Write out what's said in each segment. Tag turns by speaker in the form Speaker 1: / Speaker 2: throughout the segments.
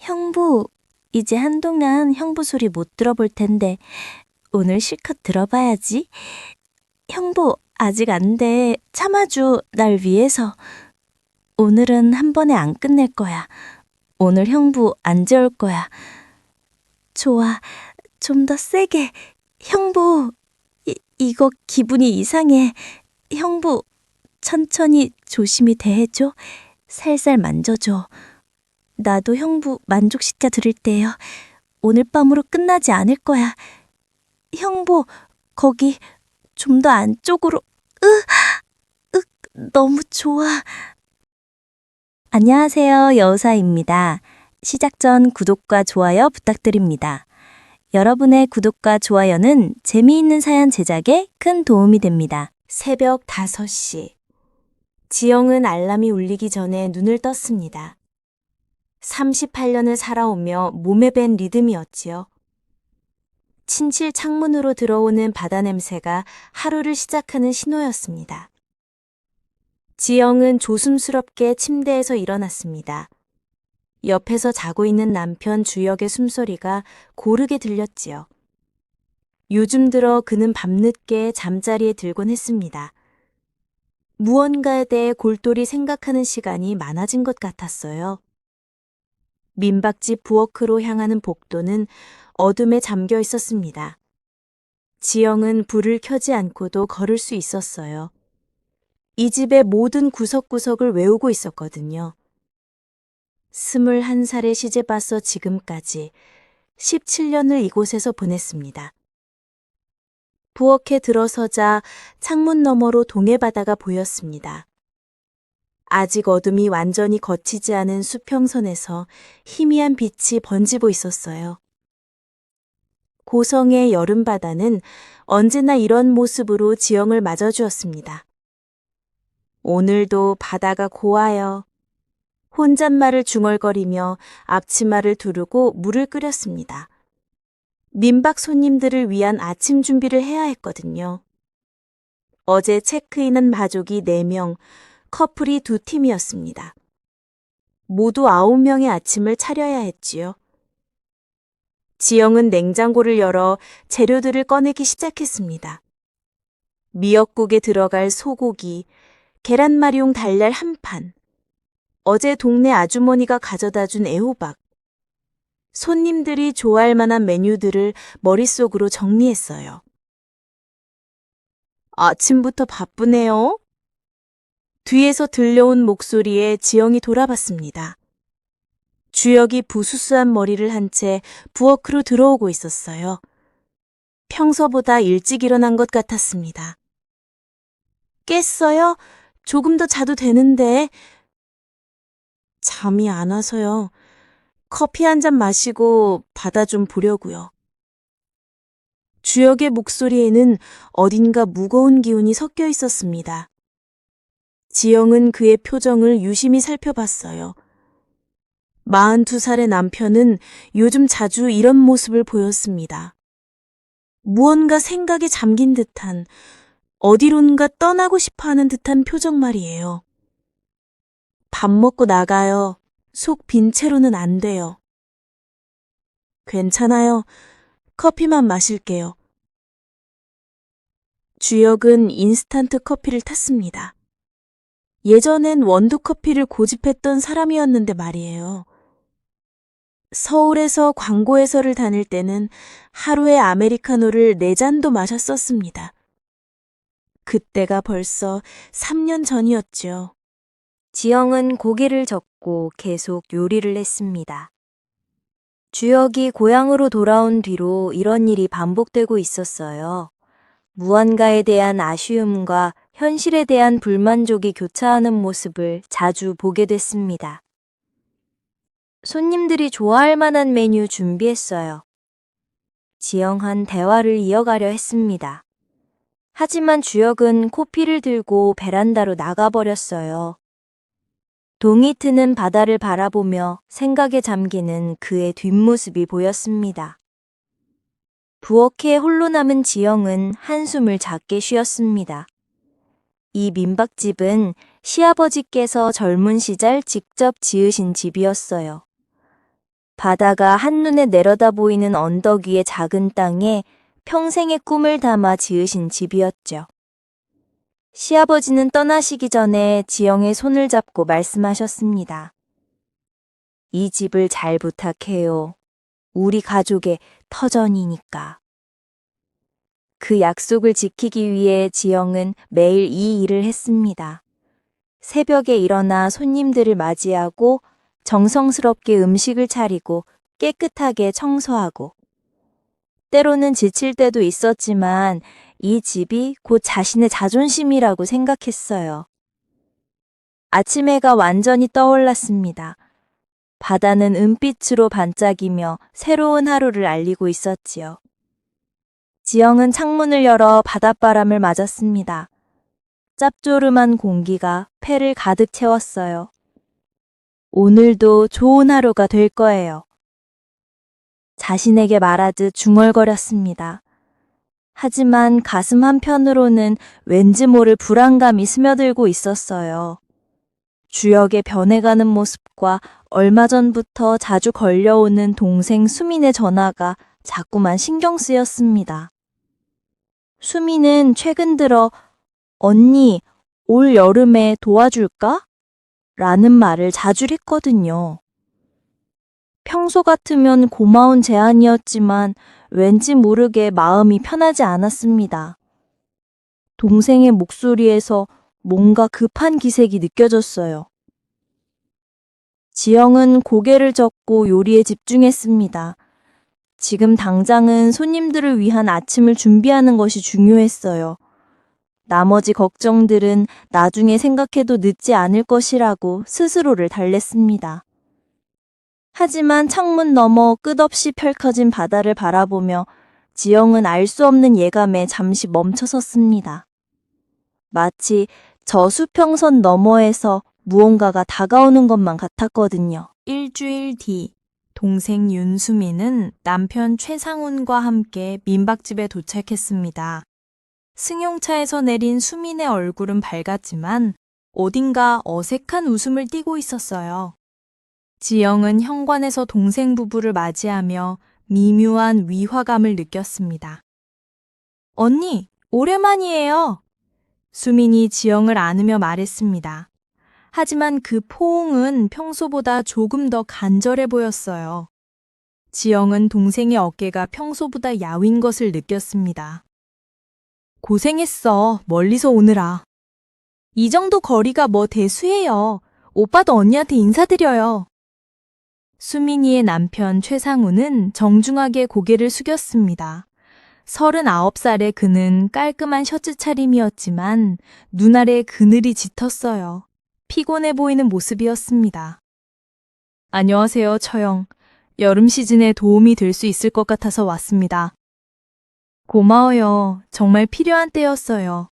Speaker 1: 형부, 이제 한동안 형부 소리 못 들어볼 텐데 오늘 실컷 들어봐야지. 형부, 아직 안 돼. 참아줘, 날 위해서. 오늘은 한 번에 안 끝낼 거야. 오늘 형부 안 재울 거야. 좋아, 좀 더 세게. 형부, 이거 기분이 이상해. 형부, 천천히 조심히 대해줘. 살살 만져줘. 나도 형부 만족시켜 드릴 때요. 오늘 밤으로 끝나지 않을 거야. 형부, 거기 좀 더 안쪽으로. 너무 좋아. 안녕하세요, 여우사입니다. 시작 전 구독과 좋아요 부탁드립니다. 여러분의 구독과 좋아요는 재미있는 사연 제작에 큰 도움이 됩니다. 새벽 5시. 지영은 알람이 울리기 전에 눈을 떴습니다. 38년을 살아오며 몸에 밴 리듬이었지요. 침실 창문으로 들어오는 바다 냄새가 하루를 시작하는 신호였습니다. 지영은 조심스럽게 침대에서 일어났습니다. 옆에서 자고 있는 남편 주혁의 숨소리가 고르게 들렸지요. 요즘 들어 그는 밤늦게 잠자리에 들곤 했습니다. 무언가에 대해 골똘히 생각하는 시간이 많아진 것 같았어요. 민박집 부엌으로 향하는 복도는 어둠에 잠겨 있었습니다. 지영은 불을 켜지 않고도 걸을 수 있었어요. 이 집의 모든 구석구석을 외우고 있었거든요. 21살에 시집와서 지금까지 17년을 이곳에서 보냈습니다. 부엌에 들어서자 창문 너머로 동해바다가 보였습니다. 아직 어둠이 완전히 걷히지 않은 수평선에서 희미한 빛이 번지고 있었어요. 고성의 여름바다는 언제나 이런 모습으로 지영을 맞아주었습니다. 오늘도 바다가 고와요. 혼잣말을 중얼거리며 앞치마를 두르고 물을 끓였습니다. 민박 손님들을 위한 아침 준비를 해야 했거든요. 어제 체크인한 마족이 4명, 커플이 2팀이었습니다. 모두 9명의 아침을 차려야 했지요. 지영은 냉장고를 열어 재료들을 꺼내기 시작했습니다. 미역국에 들어갈 소고기, 계란말이용 달걀 1판, 어제 동네 아주머니가 가져다 준 애호박, 손님들이 좋아할 만한 메뉴들을 머릿속으로 정리했어요. 아침부터 바쁘네요. 뒤에서 들려온 목소리에 지영이 돌아봤습니다. 주혁이 부수수한 머리를 한 채 부엌으로 들어오고 있었어요. 평소보다 일찍 일어난 것 같았습니다. 깼어요? 조금 더 자도 되는데. 잠이 안 와서요. 커피 한 잔 마시고 바다 좀 보려고요. 주혁의 목소리에는 어딘가 무거운 기운이 섞여 있었습니다. 지영은 그의 표정을 유심히 살펴봤어요. 42살의 남편은 요즘 자주 이런 모습을 보였습니다. 무언가 생각에 잠긴 듯한, 어디론가 떠나고 싶어하는 듯한 표정 말이에요. 밥 먹고 나가요. 속 빈 채로는 안 돼요. 괜찮아요. 커피만 마실게요. 주혁은 인스턴트 커피를 탔습니다. 예전엔 원두커피를 고집했던 사람이었는데 말이에요. 서울에서 광고회사를 다닐 때는 하루에 아메리카노를 4잔도 마셨었습니다. 그때가 벌써 3년 전이었죠. 지영은 고개를 젓고 계속 요리를 했습니다. 주혁이 고향으로 돌아온 뒤로 이런 일이 반복되고 있었어요. 무언가에 대한 아쉬움과 현실에 대한 불만족이 교차하는 모습을 자주 보게 됐습니다. 손님들이 좋아할 만한 메뉴 준비했어요. 지영한 대화를 이어가려 했습니다. 하지만 주혁은 코피를 들고 베란다로 나가버렸어요. 동이 트는 바다를 바라보며 생각에 잠기는 그의 뒷모습이 보였습니다. 부엌에 홀로 남은 지영은 한숨을 작게 쉬었습니다. 이 민박집은 시아버지께서 젊은 시절 직접 지으신 집이었어요. 바다가 한눈에 내려다 보이는 언덕 위의 작은 땅에 평생의 꿈을 담아 지으신 집이었죠. 시아버지는 떠나시기 전에 지영의 손을 잡고 말씀하셨습니다. 이 집을 잘 부탁해요. 우리 가족의 터전이니까. 그 약속을 지키기 위해 지영은 매일 이 일을 했습니다. 새벽에 일어나 손님들을 맞이하고 정성스럽게 음식을 차리고 깨끗하게 청소하고 때로는 지칠 때도 있었지만 이 집이 곧 자신의 자존심이라고 생각했어요. 아침 해가 완전히 떠올랐습니다. 바다는 은빛으로 반짝이며 새로운 하루를 알리고 있었지요. 지영은 창문을 열어 바닷바람을 맞았습니다. 짭조름한 공기가 폐를 가득 채웠어요. 오늘도 좋은 하루가 될 거예요. 자신에게 말하듯 중얼거렸습니다. 하지만 가슴 한편으로는 왠지 모를 불안감이 스며들고 있었어요. 주역의 변해가는 모습과 얼마 전부터 자주 걸려오는 동생 수민의 전화가 자꾸만 신경 쓰였습니다. 수민은 최근 들어 언니, 올 여름에 도와줄까? 라는 말을 자주 했거든요. 평소 같으면 고마운 제안이었지만 왠지 모르게 마음이 편하지 않았습니다. 동생의 목소리에서 뭔가 급한 기색이 느껴졌어요. 지영은 고개를 젓고 요리에 집중했습니다. 지금 당장은 손님들을 위한 아침을 준비하는 것이 중요했어요. 나머지 걱정들은 나중에 생각해도 늦지 않을 것이라고 스스로를 달랬습니다. 하지만 창문 너머 끝없이 펼쳐진 바다를 바라보며 지영은 알 수 없는 예감에 잠시 멈춰섰습니다. 마치 저 수평선 너머에서 무언가가 다가오는 것만 같았거든요. 일주일 뒤, 동생 윤수민은 남편 최상훈과 함께 민박집에 도착했습니다. 승용차에서 내린 수민의 얼굴은 밝았지만 어딘가 어색한 웃음을 띠고 있었어요. 지영은 현관에서 동생 부부를 맞이하며 미묘한 위화감을 느꼈습니다. 언니, 오랜만이에요. 수민이 지영을 안으며 말했습니다. 하지만 그 포옹은 평소보다 조금 더 간절해 보였어요. 지영은 동생의 어깨가 평소보다 야윈 것을 느꼈습니다. 고생했어, 멀리서 오느라. 이 정도 거리가 뭐 대수예요. 오빠도 언니한테 인사드려요. 수민이의 남편 최상우는 정중하게 고개를 숙였습니다. 39살의 그는 깔끔한 셔츠 차림이었지만 눈 아래 그늘이 짙었어요. 피곤해 보이는 모습이었습니다. 안녕하세요, 처형. 여름 시즌에 도움이 될 수 있을 것 같아서 왔습니다. 고마워요. 정말 필요한 때였어요.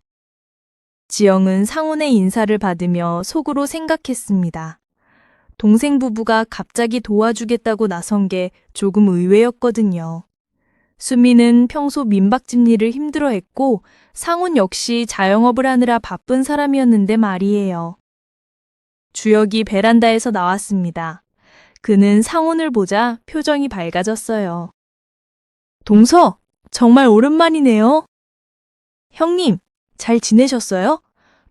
Speaker 1: 지영은 상훈의 인사를 받으며 속으로 생각했습니다. 동생 부부가 갑자기 도와주겠다고 나선 게 조금 의외였거든요. 수미는 평소 민박집 일을 힘들어했고 상훈 역시 자영업을 하느라 바쁜 사람이었는데 말이에요. 주혁이 베란다에서 나왔습니다. 그는 상훈을 보자 표정이 밝아졌어요. 동서, 정말 오랜만이네요. 형님, 잘 지내셨어요?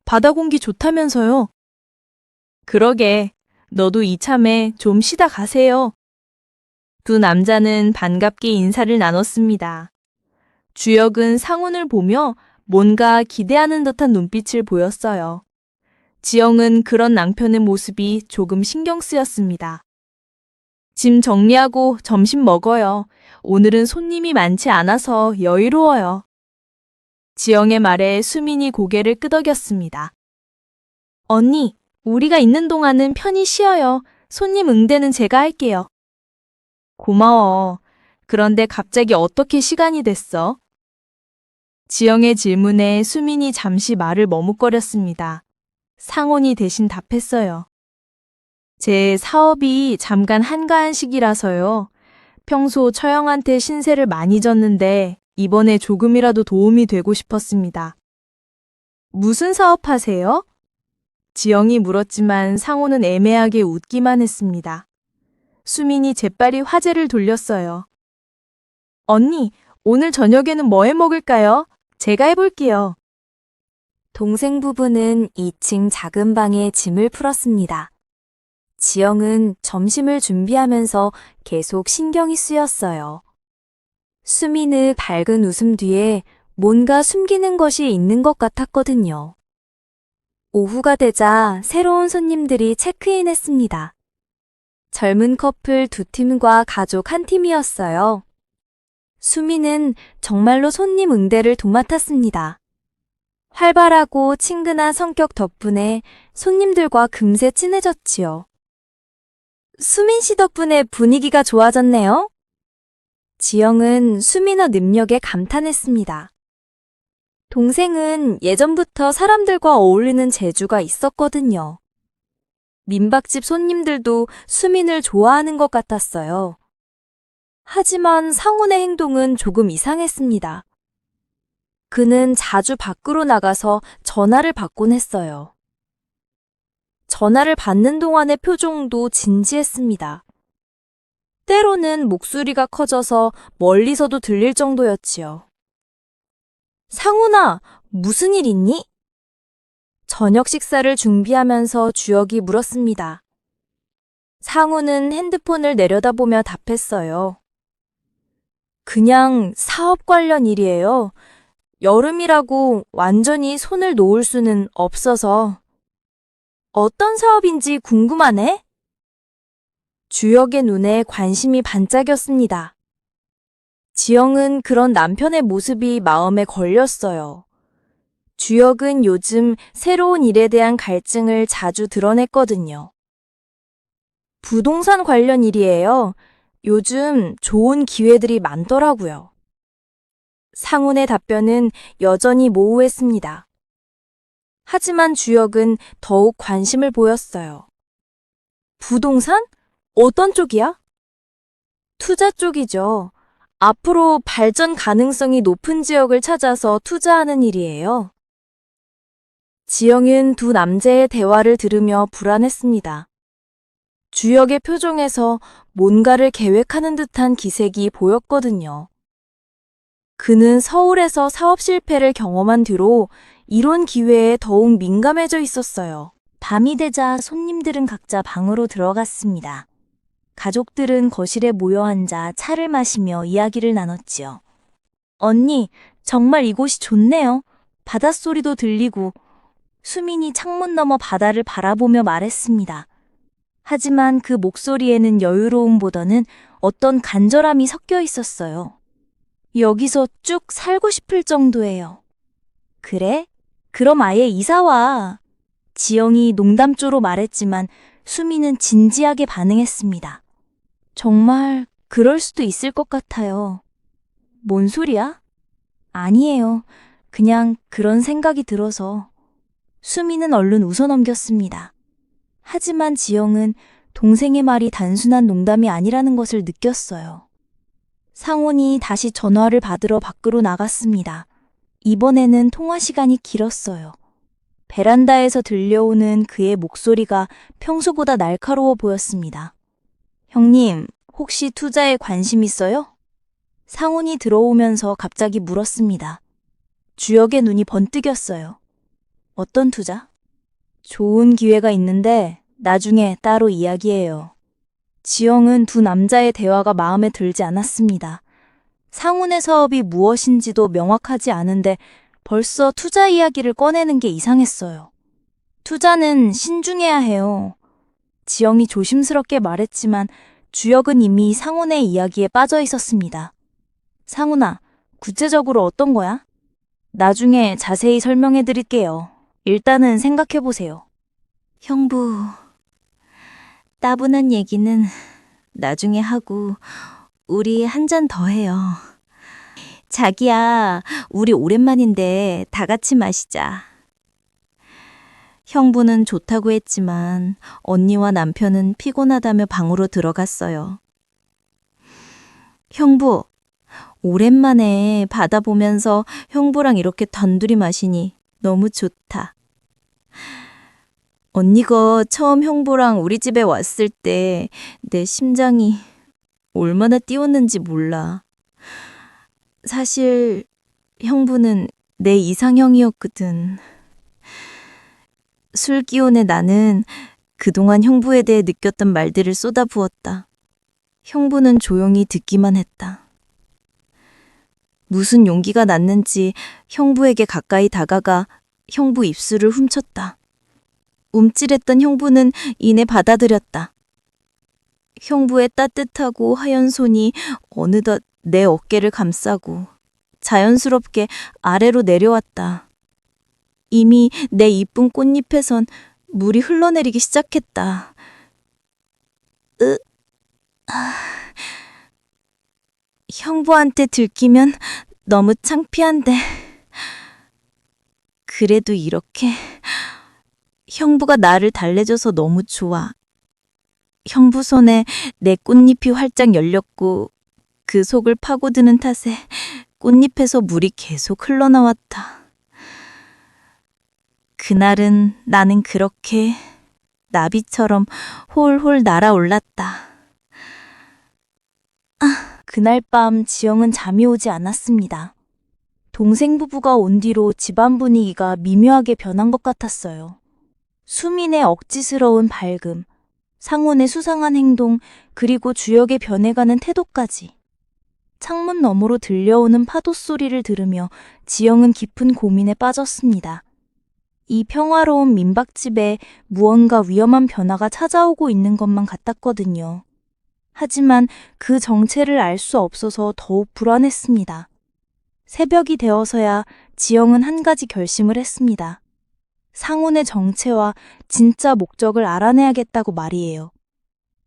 Speaker 1: 바다 공기 좋다면서요. 그러게, 너도 이참에 좀 쉬다 가세요. 두 남자는 반갑게 인사를 나눴습니다. 주혁은 상훈을 보며 뭔가 기대하는 듯한 눈빛을 보였어요. 지영은 그런 남편의 모습이 조금 신경 쓰였습니다. 짐 정리하고 점심 먹어요. 오늘은 손님이 많지 않아서 여유로워요. 지영의 말에 수민이 고개를 끄덕였습니다. 언니, 우리가 있는 동안은 편히 쉬어요. 손님 응대는 제가 할게요. 고마워. 그런데 갑자기 어떻게 시간이 됐어? 지영의 질문에 수민이 잠시 말을 머뭇거렸습니다. 상훈이 대신 답했어요. 제 사업이 잠깐 한가한 시기라서요. 평소 처형한테 신세를 많이 졌는데 이번에 조금이라도 도움이 되고 싶었습니다. 무슨 사업 하세요? 지영이 물었지만 상호는 애매하게 웃기만 했습니다.
Speaker 2: 수민이 재빨리 화제를 돌렸어요. 언니, 오늘 저녁에는 뭐 해 먹을까요? 제가 해볼게요. 동생 부부는 2층 작은 방에 짐을 풀었습니다. 지영은 점심을 준비하면서 계속 신경이 쓰였어요. 수민의 밝은 웃음 뒤에 뭔가 숨기는 것이 있는 것 같았거든요. 오후가 되자 새로운 손님들이 체크인했습니다. 젊은 커플 2팀과 가족 1팀이었어요. 수민은 정말로 손님 응대를 도맡았습니다. 활발하고 친근한 성격 덕분에 손님들과 금세 친해졌지요. 수민 씨 덕분에 분위기가 좋아졌네요. 지영은 수민의 능력에 감탄했습니다. 동생은 예전부터 사람들과 어울리는 재주가 있었거든요. 민박집 손님들도 수민을 좋아하는 것 같았어요. 하지만 상훈의 행동은 조금 이상했습니다. 그는 자주 밖으로 나가서 전화를 받곤 했어요. 전화를 받는 동안의 표정도 진지했습니다. 때로는 목소리가 커져서 멀리서도 들릴 정도였지요. 상훈아, 무슨 일 있니? 저녁 식사를 준비하면서 주혁이 물었습니다. 상훈은 핸드폰을 내려다보며 답했어요. 그냥 사업 관련 일이에요. 여름이라고 완전히 손을 놓을 수는 없어서. 어떤 사업인지 궁금하네? 주혁의 눈에 관심이 반짝였습니다. 지영은 그런 남편의 모습이 마음에 걸렸어요. 주혁은 요즘 새로운 일에 대한 갈증을 자주 드러냈거든요. 부동산 관련 일이에요. 요즘 좋은 기회들이 많더라고요. 상훈의 답변은 여전히 모호했습니다. 하지만 주혁은 더욱 관심을 보였어요. 부동산? 어떤 쪽이야? 투자 쪽이죠. 앞으로 발전 가능성이 높은 지역을 찾아서 투자하는 일이에요. 지영은 두 남자의 대화를 들으며 불안했습니다. 주혁의 표정에서 뭔가를 계획하는 듯한 기색이 보였거든요. 그는 서울에서 사업 실패를 경험한 뒤로 이런 기회에 더욱 민감해져 있었어요.
Speaker 1: 밤이 되자 손님들은 각자 방으로 들어갔습니다. 가족들은 거실에 모여 앉아 차를 마시며 이야기를 나눴지요. 언니, 정말 이곳이 좋네요. 바닷소리도 들리고. 수민이 창문 너머 바다를 바라보며 말했습니다. 하지만 그 목소리에는 여유로움보다는 어떤 간절함이 섞여 있었어요. 여기서 쭉 살고 싶을 정도예요. 그래? 그럼 아예 이사와. 지영이 농담조로 말했지만 수미는 진지하게 반응했습니다. 정말 그럴 수도 있을 것 같아요. 뭔 소리야? 아니에요. 그냥 그런 생각이 들어서. 수미는 얼른 웃어넘겼습니다. 하지만 지영은 동생의 말이 단순한 농담이 아니라는 것을 느꼈어요. 상훈이 다시 전화를 받으러 밖으로 나갔습니다. 이번에는 통화 시간이 길었어요. 베란다에서 들려오는 그의 목소리가 평소보다 날카로워 보였습니다. 형님, 혹시 투자에 관심 있어요? 상훈이 들어오면서 갑자기 물었습니다. 주혁의 눈이 번뜩였어요. 어떤 투자? 좋은 기회가 있는데 나중에 따로 이야기해요. 지영은 두 남자의 대화가 마음에 들지 않았습니다. 상훈의 사업이 무엇인지도 명확하지 않은데 벌써 투자 이야기를 꺼내는 게 이상했어요. 투자는 신중해야 해요. 지영이 조심스럽게 말했지만 주혁은 이미 상훈의 이야기에 빠져 있었습니다. 상훈아, 구체적으로 어떤 거야? 나중에 자세히 설명해 드릴게요. 일단은 생각해 보세요. 형부, 따분한 얘기는 나중에 하고 우리 한 잔 더 해요. 자기야, 우리 오랜만인데 다 같이 마시자. 형부는 좋다고 했지만 언니와 남편은 피곤하다며 방으로 들어갔어요. 형부, 오랜만에 바다 보면서 형부랑 이렇게 단둘이 마시니 너무 좋다. 언니가 처음 형부랑 우리 집에 왔을 때 내 심장이 얼마나 뛰었는지 몰라. 사실 형부는 내 이상형이었거든. 술 기운에 나는 그동안 형부에 대해 느꼈던 말들을 쏟아부었다. 형부는 조용히 듣기만 했다. 무슨 용기가 났는지 형부에게 가까이 다가가 형부 입술을 훔쳤다. 움찔했던 형부는 이내 받아들였다. 형부의 따뜻하고 하얀 손이 어느덧 내 어깨를 감싸고 자연스럽게 아래로 내려왔다. 이미 내 이쁜 꽃잎에선 물이 흘러내리기 시작했다. 형부한테 들키면 너무 창피한데. 그래도 이렇게 형부가 나를 달래줘서 너무 좋아. 형부 손에 내 꽃잎이 활짝 열렸고 그 속을 파고드는 탓에 꽃잎에서 물이 계속 흘러나왔다. 그날은 나는 그렇게 나비처럼 홀홀 날아올랐다. 그날 밤 지영은 잠이 오지 않았습니다. 동생 부부가 온 뒤로 집안 분위기가 미묘하게 변한 것 같았어요. 수민의 억지스러운 밝음, 상훈의 수상한 행동, 그리고 주역의 변해가는 태도까지. 창문 너머로 들려오는 파도 소리를 들으며 지영은 깊은 고민에 빠졌습니다. 이 평화로운 민박집에 무언가 위험한 변화가 찾아오고 있는 것만 같았거든요. 하지만 그 정체를 알 수 없어서 더욱 불안했습니다. 새벽이 되어서야 지영은 한 가지 결심을 했습니다. 상훈의 정체와 진짜 목적을 알아내야겠다고 말이에요.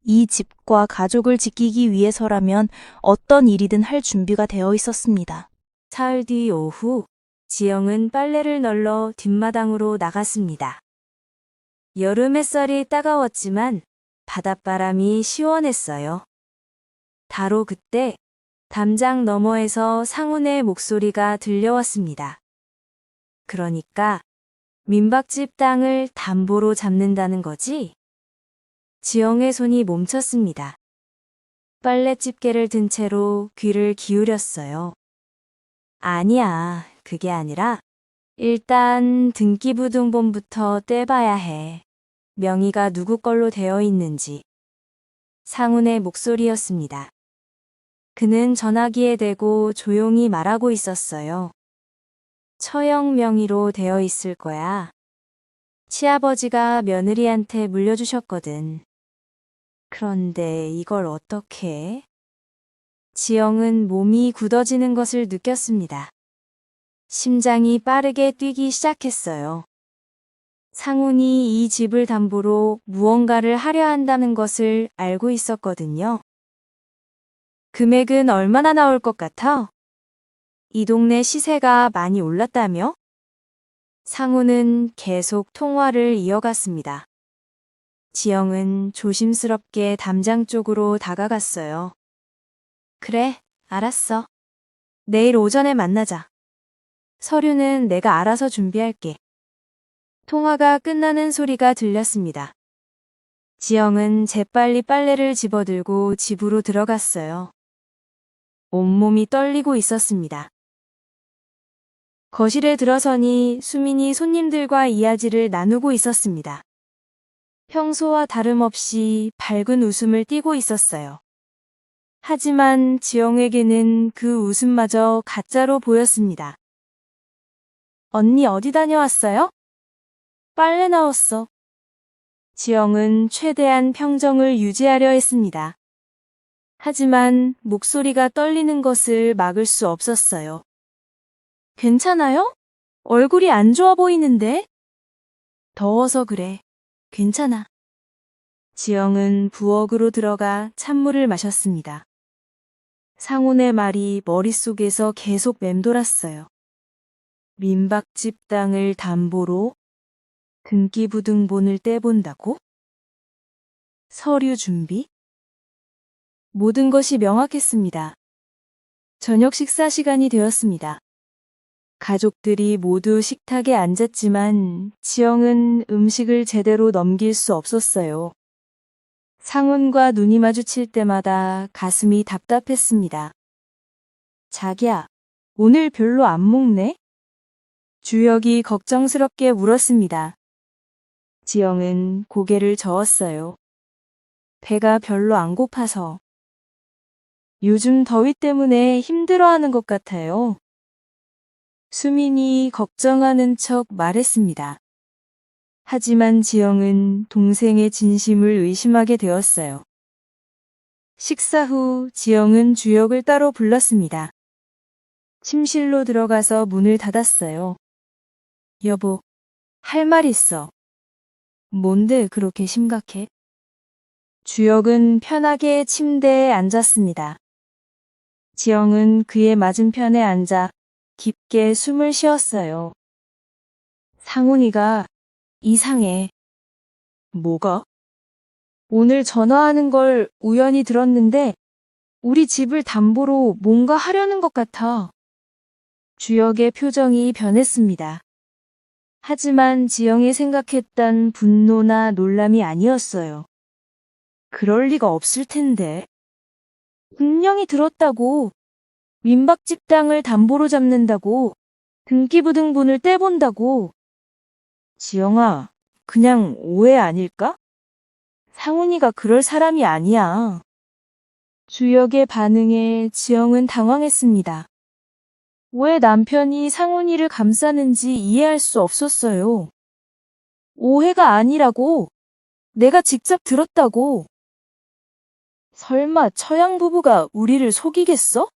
Speaker 1: 이 집과 가족을 지키기 위해서라면 어떤 일이든 할 준비가 되어 있었습니다.
Speaker 2: 사흘 뒤 오후, 지영은 빨래를 널러 뒷마당으로 나갔습니다. 여름 햇살이 따가웠지만 바닷바람이 시원했어요. 바로 그때 담장 너머에서 상훈의 목소리가 들려왔습니다. 그러니까 민박집 땅을 담보로 잡는다는 거지? 지영의 손이 멈췄습니다. 빨래 집게를 든 채로 귀를 기울였어요. 아니야, 그게 아니라 일단 등기부등본부터 떼봐야 해. 명의가 누구 걸로 되어 있는지. 상훈의 목소리였습니다. 그는 전화기에 대고 조용히 말하고 있었어요. 처형 명의로 되어 있을 거야. 시아버지가 며느리한테 물려주셨거든. 그런데 이걸 어떻게 해? 지영은 몸이 굳어지는 것을 느꼈습니다. 심장이 빠르게 뛰기 시작했어요. 상훈이 이 집을 담보로 무언가를 하려 한다는 것을 알고 있었거든요. 금액은 얼마나 나올 것 같아? 이 동네 시세가 많이 올랐다며? 상훈은 계속 통화를 이어갔습니다. 지영은 조심스럽게 담장 쪽으로 다가갔어요. 그래, 알았어. 내일 오전에 만나자. 서류는 내가 알아서 준비할게. 통화가 끝나는 소리가 들렸습니다. 지영은 재빨리 빨래를 집어들고 집으로 들어갔어요. 온몸이 떨리고 있었습니다. 거실에 들어서니 수민이 손님들과 이야기를 나누고 있었습니다. 평소와 다름없이 밝은 웃음을 띠고 있었어요. 하지만 지영에게는 그 웃음마저 가짜로 보였습니다. 언니 어디 다녀왔어요? 빨래 나왔어. 지영은 최대한 평정을 유지하려 했습니다. 하지만 목소리가 떨리는 것을 막을 수 없었어요. 괜찮아요? 얼굴이 안 좋아 보이는데? 더워서 그래. 괜찮아. 지영은 부엌으로 들어가 찬물을 마셨습니다. 상훈의 말이 머릿속에서 계속 맴돌았어요. 민박집 땅을 담보로 등기부등본을 떼본다고? 서류 준비? 모든 것이 명확했습니다. 저녁 식사 시간이 되었습니다. 가족들이 모두 식탁에 앉았지만 지영은 음식을 제대로 넘길 수 없었어요. 상훈과 눈이 마주칠 때마다 가슴이 답답했습니다. 자기야, 오늘 별로 안 먹네? 주혁이 걱정스럽게 물었습니다. 지영은 고개를 저었어요. 배가 별로 안 고파서. 요즘 더위 때문에 힘들어하는 것 같아요. 수민이 걱정하는 척 말했습니다. 하지만 지영은 동생의 진심을 의심하게 되었어요. 식사 후 지영은 주혁을 따로 불렀습니다. 침실로 들어가서 문을 닫았어요. 여보, 할 말 있어. 뭔데 그렇게 심각해? 주혁은 편하게 침대에 앉았습니다. 지영은 그의 맞은편에 앉아 깊게 숨을 쉬었어요. 상훈이가 이상해. 뭐가? 오늘 전화하는 걸 우연히 들었는데 우리 집을 담보로 뭔가 하려는 것 같아. 주혁의 표정이 변했습니다. 하지만 지영이 생각했던 분노나 놀람이 아니었어요. 그럴 리가 없을 텐데. 분명히 들었다고. 민박집 땅을 담보로 잡는다고. 등기부등본을 떼본다고. 지영아, 그냥 오해 아닐까? 상훈이가 그럴 사람이 아니야. 주혁의 반응에 지영은 당황했습니다. 왜 남편이 상훈이를 감싸는지 이해할 수 없었어요. 오해가 아니라고. 내가 직접 들었다고. 설마 처양 부부가 우리를 속이겠어?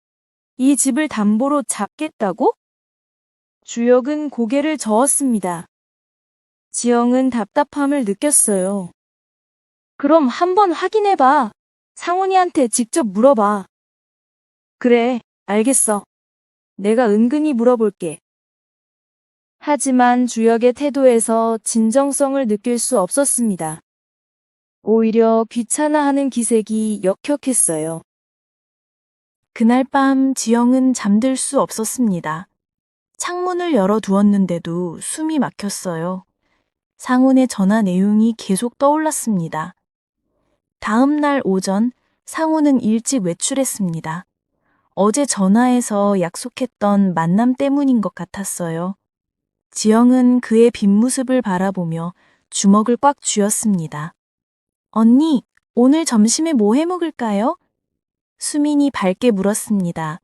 Speaker 2: 이 집을 담보로 잡겠다고? 주혁은 고개를 저었습니다. 지영은 답답함을 느꼈어요. 그럼 한번 확인해봐. 상훈이한테 직접 물어봐. 그래, 알겠어. 내가 은근히 물어볼게. 하지만 주혁의 태도에서 진정성을 느낄 수 없었습니다. 오히려 귀찮아하는 기색이 역력했어요. 그날 밤 지영은 잠들 수 없었습니다. 창문을 열어두었는데도 숨이 막혔어요. 상훈의 전화 내용이 계속 떠올랐습니다. 다음 날 오전 상훈은 일찍 외출했습니다. 어제 전화해서 약속했던 만남 때문인 것 같았어요. 지영은 그의 빈모습을 바라보며 주먹을 꽉 쥐었습니다. 언니, 오늘 점심에 뭐 해 먹을까요? 수민이 밝게 물었습니다.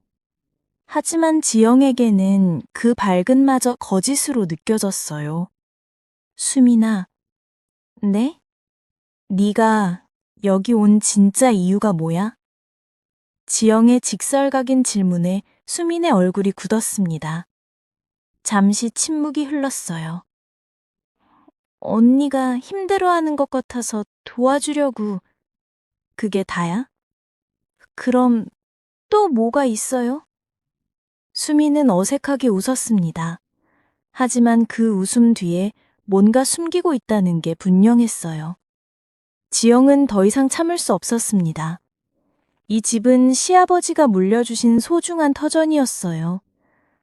Speaker 2: 하지만 지영에게는 그 밝은마저 거짓으로 느껴졌어요. 수민아, 네? 네가 여기 온 진짜 이유가 뭐야? 지영의 직설각인 질문에 수민의 얼굴이 굳었습니다. 잠시 침묵이 흘렀어요. 언니가 힘들어하는 것 같아서 도와주려고. 그게 다야? 그럼 또 뭐가 있어요? 수민은 어색하게 웃었습니다. 하지만 그 웃음 뒤에 뭔가 숨기고 있다는 게 분명했어요. 지영은 더 이상 참을 수 없었습니다. 이 집은 시아버지가 물려주신 소중한 터전이었어요.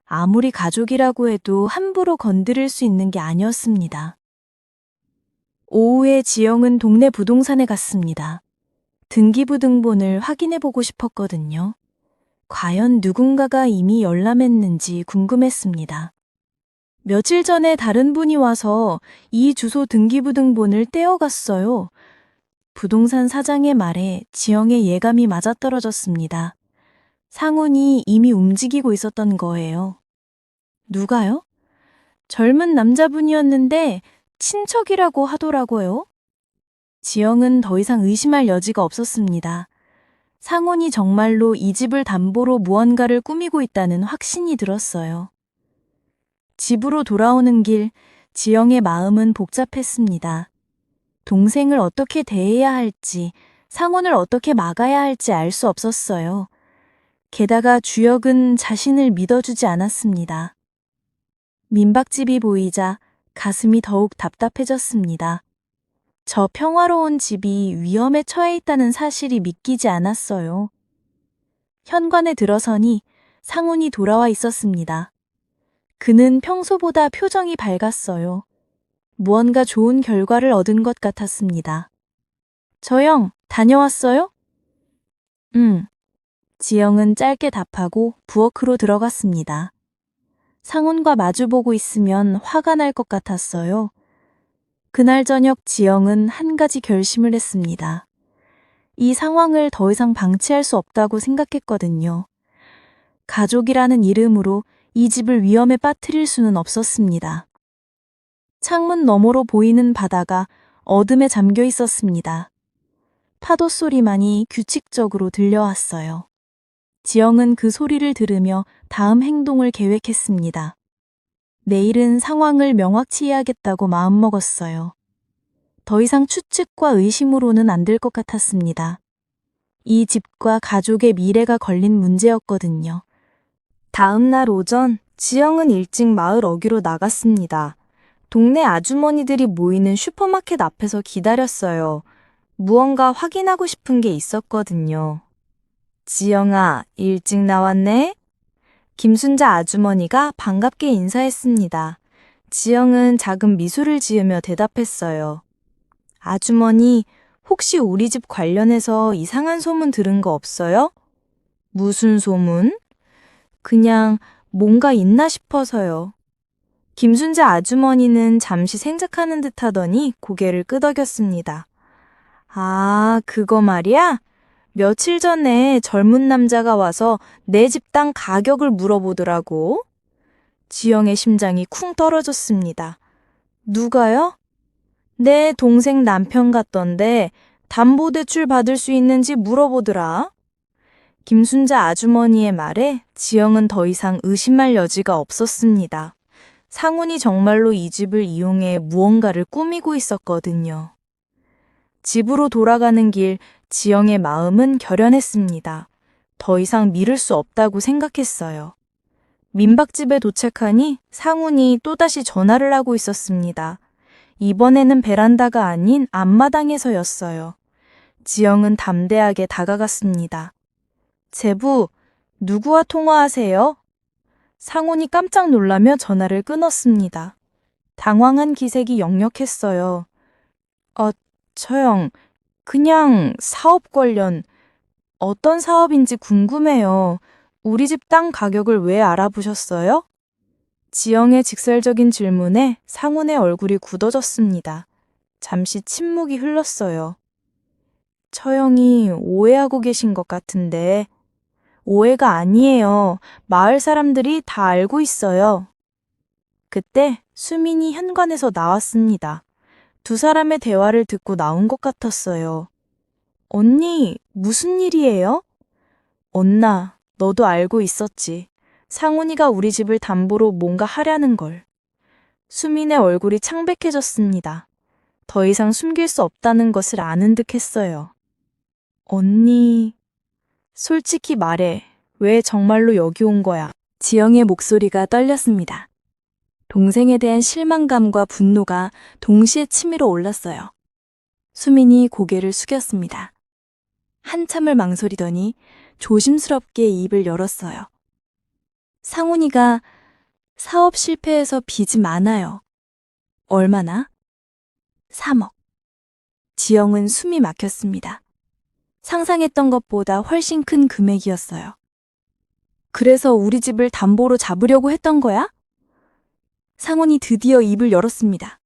Speaker 2: 아무리 가족이라고 해도 함부로 건드릴 수 있는 게 아니었습니다. 오후에 지영은 동네 부동산에 갔습니다. 등기부등본을 확인해보고 싶었거든요. 과연 누군가가 이미 열람했는지 궁금했습니다. 며칠 전에 다른 분이 와서 이 주소 등기부등본을 떼어갔어요. 부동산 사장의 말에 지영의 예감이 맞아떨어졌습니다. 상훈이 이미 움직이고 있었던 거예요. 누가요? 젊은 남자분이었는데 친척이라고 하더라고요. 지영은 더 이상 의심할 여지가 없었습니다. 상훈이 정말로 이 집을 담보로 무언가를 꾸미고 있다는 확신이 들었어요. 집으로 돌아오는 길, 지영의 마음은 복잡했습니다. 동생을 어떻게 대해야 할지, 상훈을 어떻게 막아야 할지 알 수 없었어요. 게다가 주혁은 자신을 믿어주지 않았습니다. 민박집이 보이자 가슴이 더욱 답답해졌습니다. 저 평화로운 집이 위험에 처해 있다는 사실이 믿기지 않았어요. 현관에 들어서니 상훈이 돌아와 있었습니다. 그는 평소보다 표정이 밝았어요. 무언가 좋은 결과를 얻은 것 같았습니다. 저 형, 다녀왔어요? 응. 지영은 짧게 답하고 부엌으로 들어갔습니다. 상훈과 마주보고 있으면 화가 날 것 같았어요. 그날 저녁 지영은 한 가지 결심을 했습니다. 이 상황을 더 이상 방치할 수 없다고 생각했거든요. 가족이라는 이름으로 이 집을 위험에 빠뜨릴 수는 없었습니다. 창문 너머로 보이는 바다가 어둠에 잠겨 있었습니다. 파도 소리만이 규칙적으로 들려왔어요. 지영은 그 소리를 들으며 다음 행동을 계획했습니다. 내일은 상황을 명확히 해야겠다고 마음먹었어요. 더 이상 추측과 의심으로는 안 될 것 같았습니다. 이 집과 가족의 미래가 걸린 문제였거든요. 다음 날 오전, 지영은 일찍 마을 어귀로 나갔습니다. 동네 아주머니들이 모이는 슈퍼마켓 앞에서 기다렸어요. 무언가 확인하고 싶은 게 있었거든요. 지영아, 일찍 나왔네? 김순자 아주머니가 반갑게 인사했습니다. 지영은 작은 미소를 지으며 대답했어요. 아주머니, 혹시 우리 집 관련해서 이상한 소문 들은 거 없어요? 무슨 소문? 그냥 뭔가 있나 싶어서요. 김순자 아주머니는 잠시 생각하는 듯 하더니 고개를 끄덕였습니다. 아, 그거 말이야? 며칠 전에 젊은 남자가 와서 내 집 땅 가격을 물어보더라고. 지영의 심장이 쿵 떨어졌습니다. 누가요? 내 동생 남편 같던데 담보대출 받을 수 있는지 물어보더라. 김순자 아주머니의 말에 지영은 더 이상 의심할 여지가 없었습니다. 상훈이 정말로 이 집을 이용해 무언가를 꾸미고 있었거든요. 집으로 돌아가는 길, 지영의 마음은 결연했습니다. 더 이상 미룰 수 없다고 생각했어요. 민박집에 도착하니 상훈이 또다시 전화를 하고 있었습니다. 이번에는 베란다가 아닌 앞마당에서였어요. 지영은 담대하게 다가갔습니다. 제부, 누구와 통화하세요? 상훈이 깜짝 놀라며 전화를 끊었습니다. 당황한 기색이 역력했어요. 처형, 그냥 사업 관련, 어떤 사업인지 궁금해요. 우리 집 땅 가격을 왜 알아보셨어요? 지영의 직설적인 질문에 상훈의 얼굴이 굳어졌습니다. 잠시 침묵이 흘렀어요. 처형이 오해하고 계신 것 같은데. 오해가 아니에요. 마을 사람들이 다 알고 있어요. 그때 수민이 현관에서 나왔습니다. 두 사람의 대화를 듣고 나온 것 같았어요. 언니, 무슨 일이에요? 언나, 너도 알고 있었지. 상훈이가 우리 집을 담보로 뭔가 하려는 걸. 수민의 얼굴이 창백해졌습니다. 더 이상 숨길 수 없다는 것을 아는 듯 했어요. 언니, 솔직히 말해. 왜 정말로 여기 온 거야? 지영의 목소리가 떨렸습니다. 동생에 대한 실망감과 분노가 동시에 치밀어 올랐어요. 수민이 고개를 숙였습니다. 한참을 망설이더니 조심스럽게 입을 열었어요. 상훈이가 사업 실패해서 빚이 많아요. 얼마나? 3억. 지영은 숨이 막혔습니다. 상상했던 것보다 훨씬 큰 금액이었어요. 그래서 우리 집을 담보로 잡으려고 했던 거야? 상훈이 드디어 입을 열었습니다.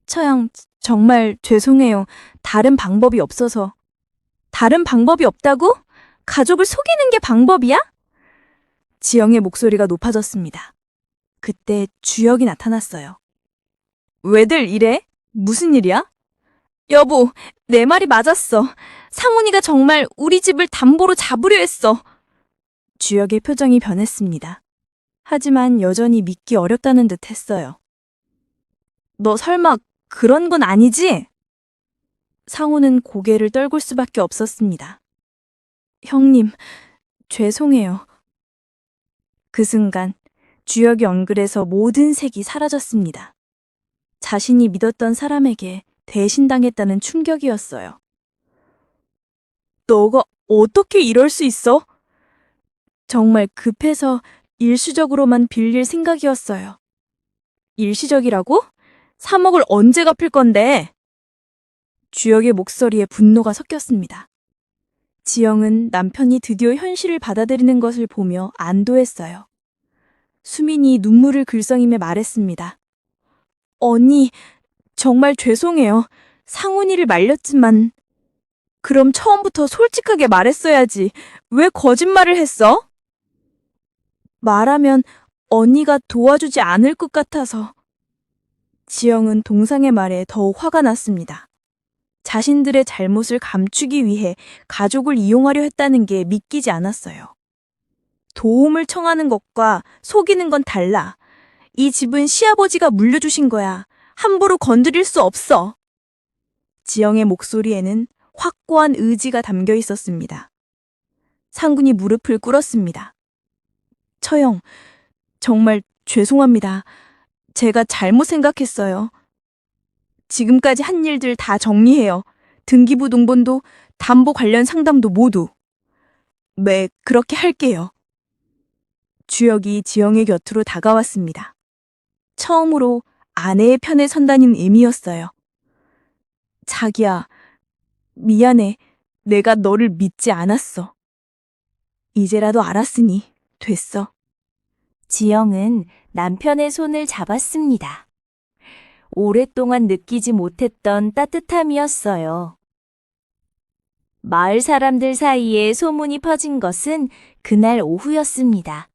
Speaker 2: 처형, 정말 죄송해요. 다른 방법이 없어서. 다른 방법이 없다고? 가족을 속이는 게 방법이야? 지영의 목소리가 높아졌습니다. 그때 주혁이 나타났어요. 왜들 이래? 무슨 일이야? 여보, 내 말이 맞았어. 상훈이가 정말 우리 집을 담보로 잡으려 했어. 주혁의 표정이 변했습니다. 하지만 여전히 믿기 어렵다는 듯 했어요. 너 설마 그런 건 아니지? 상우는 고개를 떨굴 수밖에 없었습니다. 형님, 죄송해요. 그 순간 주혁의 얼굴에서 모든 색이 사라졌습니다. 자신이 믿었던 사람에게 배신당했다는 충격이었어요. 너가 어떻게 이럴 수 있어? 정말 급해서 일시적으로만 빌릴 생각이었어요. 일시적이라고? 3억을 언제 갚을 건데? 주혁의 목소리에 분노가 섞였습니다. 지영은 남편이 드디어 현실을 받아들이는 것을 보며 안도했어요. 수민이 눈물을 글썽이며 말했습니다. 언니, 정말 죄송해요. 상훈이를 말렸지만. 그럼 처음부터 솔직하게 말했어야지. 왜 거짓말을 했어? 말하면 언니가 도와주지 않을 것 같아서. 지영은 동상의 말에 더욱 화가 났습니다. 자신들의 잘못을 감추기 위해 가족을 이용하려 했다는 게 믿기지 않았어요. 도움을 청하는 것과 속이는 건 달라. 이 집은 시아버지가 물려주신 거야. 함부로 건드릴 수 없어. 지영의 목소리에는 확고한 의지가 담겨 있었습니다. 상군이 무릎을 꿇었습니다. 처형, 정말 죄송합니다. 제가 잘못 생각했어요. 지금까지 한 일들 다 정리해요. 등기부 등본도 담보 관련 상담도 모두. 네, 그렇게 할게요. 주혁이 지영의 곁으로 다가왔습니다. 처음으로 아내의 편에 선다는 의미였어요. 자기야, 미안해. 내가 너를 믿지 않았어. 이제라도 알았으니 됐어.
Speaker 1: 지영은 남편의 손을 잡았습니다. 오랫동안 느끼지 못했던 따뜻함이었어요. 마을 사람들 사이에 소문이 퍼진 것은 그날 오후였습니다.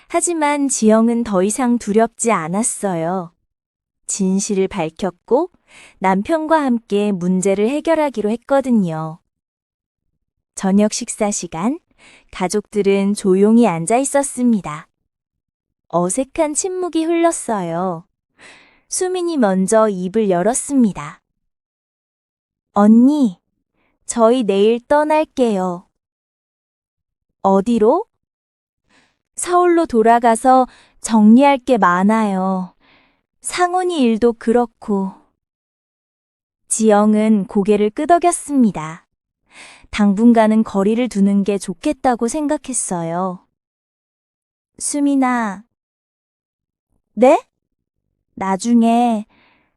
Speaker 1: 하지만 지영은 더 이상 두렵지 않았어요. 진실을 밝혔고 남편과 함께 문제를 해결하기로 했거든요. 저녁 식사 시간, 가족들은 조용히 앉아 있었습니다. 어색한 침묵이 흘렀어요. 수민이 먼저 입을 열었습니다. 언니, 저희 내일 떠날게요. 어디로? 서울로 돌아가서 정리할 게 많아요. 상훈이 일도 그렇고. 지영은 고개를 끄덕였습니다. 당분간은 거리를 두는 게 좋겠다고 생각했어요. 수민아. 네? 나중에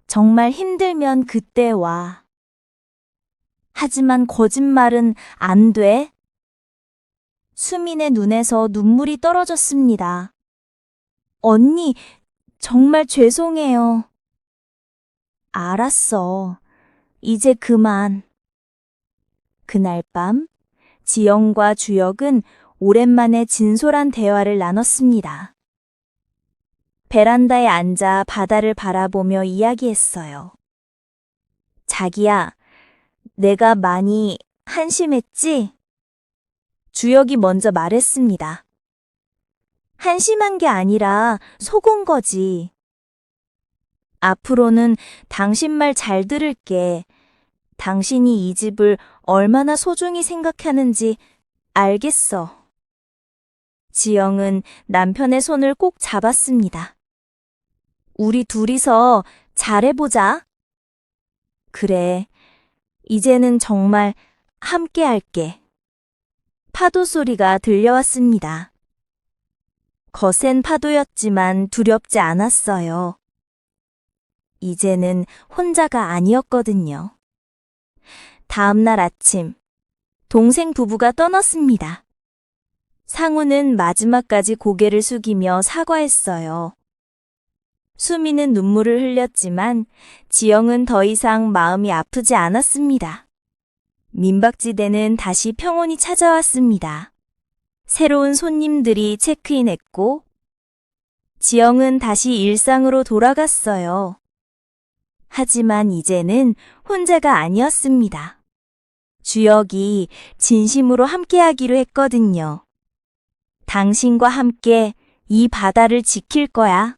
Speaker 1: 정말 힘들면 그때 와. 하지만 거짓말은 안 돼. 수민의 눈에서 눈물이 떨어졌습니다. 언니, 정말 죄송해요. 알았어. 이제 그만. 그날 밤, 지영과 주혁은 오랜만에 진솔한 대화를 나눴습니다. 베란다에 앉아 바다를 바라보며 이야기했어요. 자기야, 내가 많이 한심했지? 주혁이 먼저 말했습니다. 한심한 게 아니라 속은 거지. 앞으로는 당신 말 잘 들을게. 당신이 이 집을 얼마나 소중히 생각하는지 알겠어. 지영은 남편의 손을 꼭 잡았습니다. 우리 둘이서 잘해보자. 그래, 이제는 정말 함께 할게. 파도 소리가 들려왔습니다. 거센 파도였지만 두렵지 않았어요. 이제는 혼자가 아니었거든요. 다음 날 아침, 동생 부부가 떠났습니다. 상우는 마지막까지 고개를 숙이며 사과했어요. 수미는 눈물을 흘렸지만 지영은 더 이상 마음이 아프지 않았습니다. 민박지대는 다시 평온이 찾아왔습니다. 새로운 손님들이 체크인했고 지영은 다시 일상으로 돌아갔어요. 하지만 이제는 혼자가 아니었습니다. 주혁이 진심으로 함께하기로 했거든요. 당신과 함께 이 바다를 지킬 거야.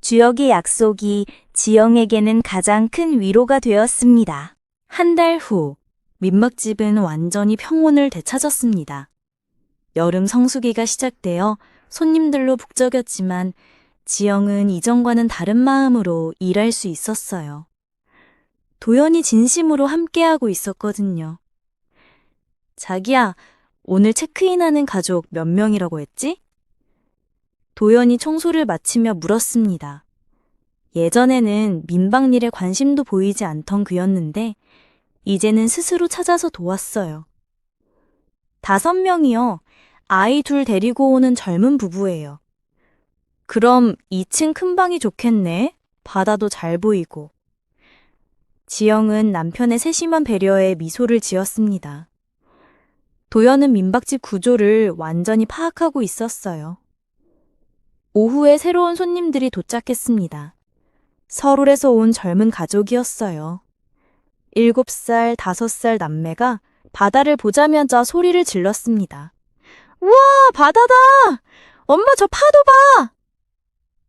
Speaker 1: 주혁의 약속이 지영에게는 가장 큰 위로가 되었습니다. 한 달 후, 민박집은 완전히 평온을 되찾았습니다. 여름 성수기가 시작되어 손님들로 북적였지만 지영은 이전과는 다른 마음으로 일할 수 있었어요. 도연이 진심으로 함께하고 있었거든요. 자기야, 오늘 체크인하는 가족 몇 명이라고 했지? 도연이 청소를 마치며 물었습니다. 예전에는 민박일에 관심도 보이지 않던 그였는데 이제는 스스로 찾아서 도왔어요. 5명이요. 아이 2 데리고 오는 젊은 부부예요. 그럼 2층 큰 방이 좋겠네. 바다도 잘 보이고. 지영은 남편의 세심한 배려에 미소를 지었습니다. 도연은 민박집 구조를 완전히 파악하고 있었어요. 오후에 새로운 손님들이 도착했습니다. 서울에서 온 젊은 가족이었어요. 7살, 5살 남매가 바다를 보자마자 소리를 질렀습니다. 우와, 바다다! 엄마 저 파도 봐!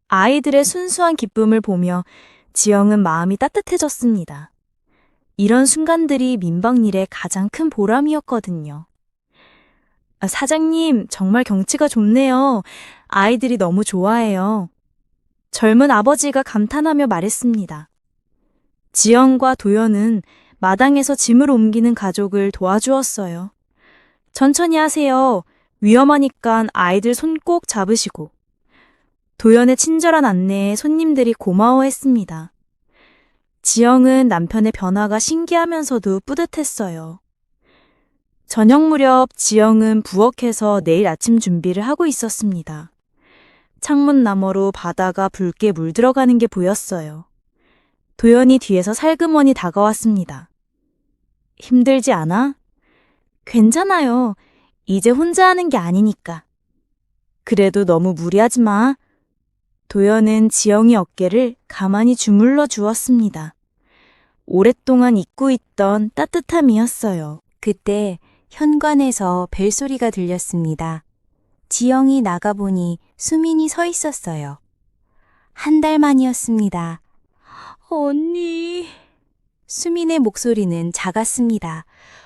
Speaker 1: 아이들의 순수한 기쁨을 보며 지영은 마음이 따뜻해졌습니다. 이런 순간들이 민박일의 가장 큰 보람이었거든요. 사장님, 정말 경치가 좋네요. 아이들이 너무 좋아해요. 젊은 아버지가 감탄하며 말했습니다. 지영과 도연은 마당에서 짐을 옮기는 가족을 도와주었어요. 천천히 하세요. 위험하니까 아이들 손 꼭 잡으시고. 도연의 친절한 안내에 손님들이 고마워했습니다. 지영은 남편의 변화가 신기하면서도 뿌듯했어요. 저녁 무렵 지영은 부엌에서 내일 아침 준비를 하고 있었습니다. 창문 너머로 바다가 붉게 물들어가는 게 보였어요. 도연이 뒤에서 살그머니 다가왔습니다. 힘들지 않아? 괜찮아요. 이제 혼자 하는 게 아니니까. 그래도 너무 무리하지 마. 도연은 지영이 어깨를 가만히 주물러 주었습니다. 오랫동안 잊고 있던 따뜻함이었어요. 그때 현관에서 벨소리가 들렸습니다. 지영이 나가보니 수민이 서 있었어요. 1달 만이었습니다. 언니. 수민의 목소리는 작았습니다.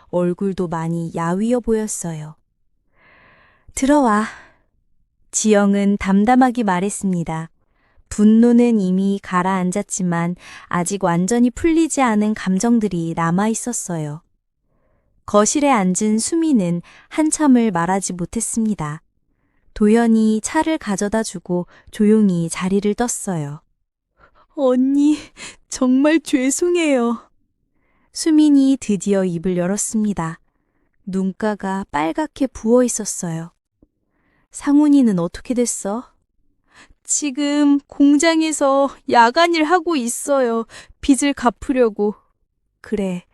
Speaker 1: 얼굴도 많이 야위어 보였어요. 들어와. 지영은 담담하게 말했습니다. 분노는 이미 가라앉았지만 아직 완전히 풀리지 않은 감정들이 남아 있었어요. 거실에 앉은 수미는 한참을 말하지 못했습니다. 도연이 차를 가져다 주고 조용히 자리를 떴어요. 언니, 정말 죄송해요. 수민이 드디어 입을 열었습니다. 눈가가 빨갛게 부어 있었어요. 상훈이는 어떻게 됐어? 지금 공장에서 야간일 하고 있어요. 빚을 갚으려고. 그래.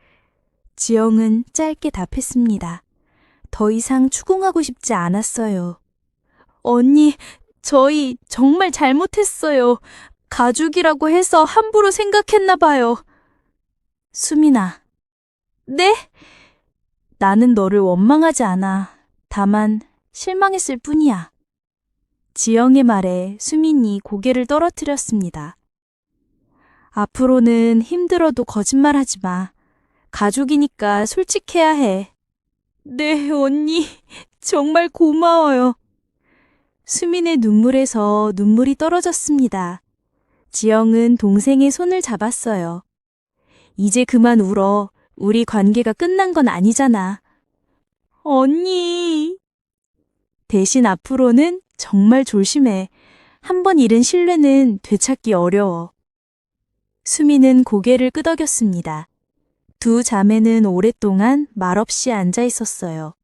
Speaker 1: 지영은 짧게 답했습니다. 더 이상 추궁하고 싶지 않았어요. 언니, 저희 정말 잘못했어요. 가족이라고 해서 함부로 생각했나 봐요. 수민아. 네? 나는 너를 원망하지 않아. 다만 실망했을 뿐이야. 지영의 말에 수민이 고개를 떨어뜨렸습니다. 앞으로는 힘들어도 거짓말하지 마. 가족이니까 솔직해야 해. 네, 언니. 정말 고마워요. 수민의 눈물에서 눈물이 떨어졌습니다. 지영은 동생의 손을 잡았어요. 이제 그만 울어. 우리 관계가 끝난 건 아니잖아. 언니. 대신 앞으로는 정말 조심해. 한 번 잃은 신뢰는 되찾기 어려워. 수미는 고개를 끄덕였습니다. 두 자매는 오랫동안 말없이 앉아 있었어요.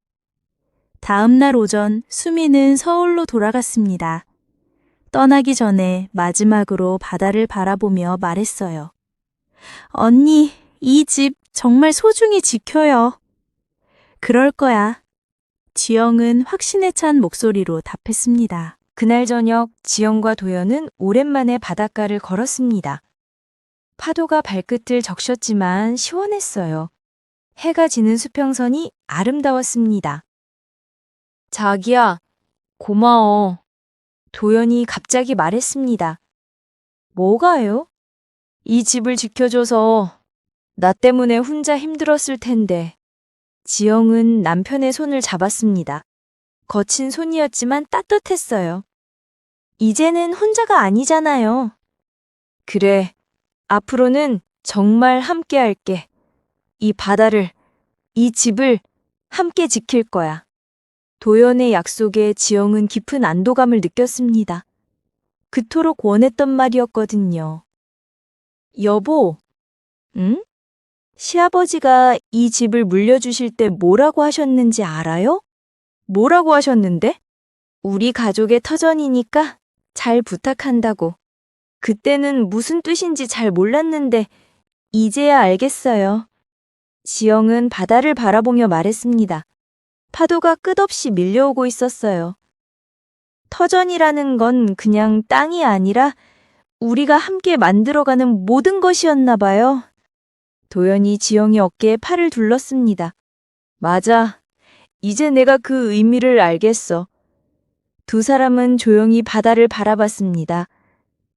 Speaker 1: 다음 날 오전 수미는 서울로 돌아갔습니다. 떠나기 전에 마지막으로 바다를 바라보며 말했어요. 언니, 이 집 정말 소중히 지켜요. 그럴 거야. 지영은 확신에 찬 목소리로 답했습니다. 그날 저녁 지영과 도연은 오랜만에 바닷가를 걸었습니다. 파도가 발끝을 적셨지만 시원했어요. 해가 지는 수평선이 아름다웠습니다. 자기야, 고마워. 도연이 갑자기 말했습니다. 뭐가요? 이 집을 지켜줘서 나 때문에 혼자 힘들었을 텐데. 지영은 남편의 손을 잡았습니다. 거친 손이었지만 따뜻했어요. 이제는 혼자가 아니잖아요. 그래, 앞으로는 정말 함께 할게. 이 바다를, 이 집을 함께 지킬 거야. 도연의 약속에 지영은 깊은 안도감을 느꼈습니다.
Speaker 2: 그토록 원했던 말이었거든요. 여보, 응? 시아버지가 이 집을 물려주실 때 뭐라고 하셨는지 알아요? 뭐라고 하셨는데? 우리 가족의 터전이니까 잘 부탁한다고. 그때는 무슨 뜻인지 잘 몰랐는데 이제야 알겠어요. 지영은 바다를 바라보며 말했습니다. 파도가 끝없이 밀려오고 있었어요. 터전이라는 건 그냥 땅이 아니라 우리가 함께 만들어가는 모든 것이었나 봐요. 도연이 지영이 어깨에 팔을 둘렀습니다. 맞아. 이제 내가 그 의미를 알겠어. 두 사람은 조용히 바다를 바라봤습니다.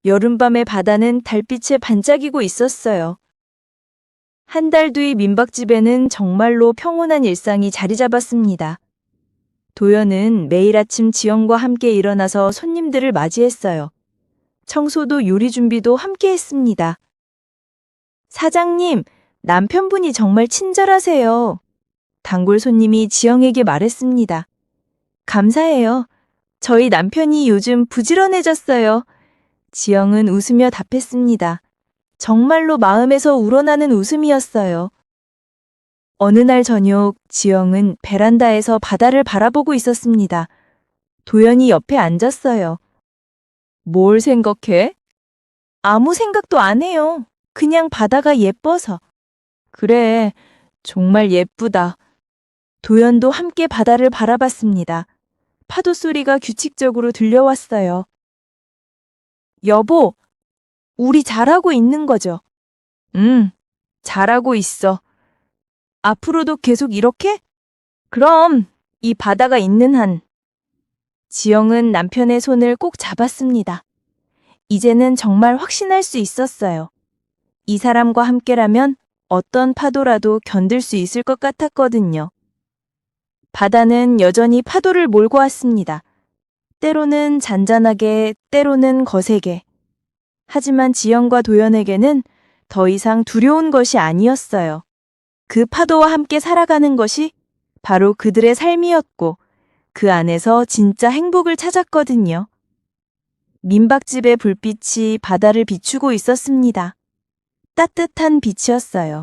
Speaker 2: 여름밤의 바다는 달빛에 반짝이고 있었어요. 한 달 뒤 민박집에는 정말로 평온한 일상이 자리 잡았습니다. 도연은 매일 아침 지영과 함께 일어나서 손님들을 맞이했어요. 청소도 요리 준비도 함께 했습니다. 사장님, 남편분이 정말 친절하세요. 단골 손님이 지영에게 말했습니다. 감사해요. 저희 남편이 요즘 부지런해졌어요. 지영은 웃으며 답했습니다. 정말로 마음에서 우러나는 웃음이었어요. 어느 날 저녁, 지영은 베란다에서 바다를 바라보고 있었습니다. 도연이 옆에 앉았어요. 뭘 생각해? 아무 생각도 안 해요. 그냥 바다가 예뻐서. 그래, 정말 예쁘다. 도연도 함께 바다를 바라봤습니다. 파도 소리가 규칙적으로 들려왔어요. 여보, 우리 잘하고 있는 거죠? 응, 잘하고 있어. 앞으로도 계속 이렇게? 그럼, 이 바다가 있는 한. 지영은 남편의 손을 꼭 잡았습니다. 이제는 정말 확신할 수 있었어요. 이 사람과 함께라면 어떤 파도라도 견딜 수 있을 것 같았거든요. 바다는 여전히 파도를 몰고 왔습니다. 때로는 잔잔하게, 때로는 거세게. 하지만 지영과 도연에게는 더 이상 두려운 것이 아니었어요. 그 파도와 함께 살아가는 것이 바로 그들의 삶이었고 그 안에서 진짜 행복을 찾았거든요. 민박집의 불빛이 바다를 비추고 있었습니다. 따뜻한 빛이었어요.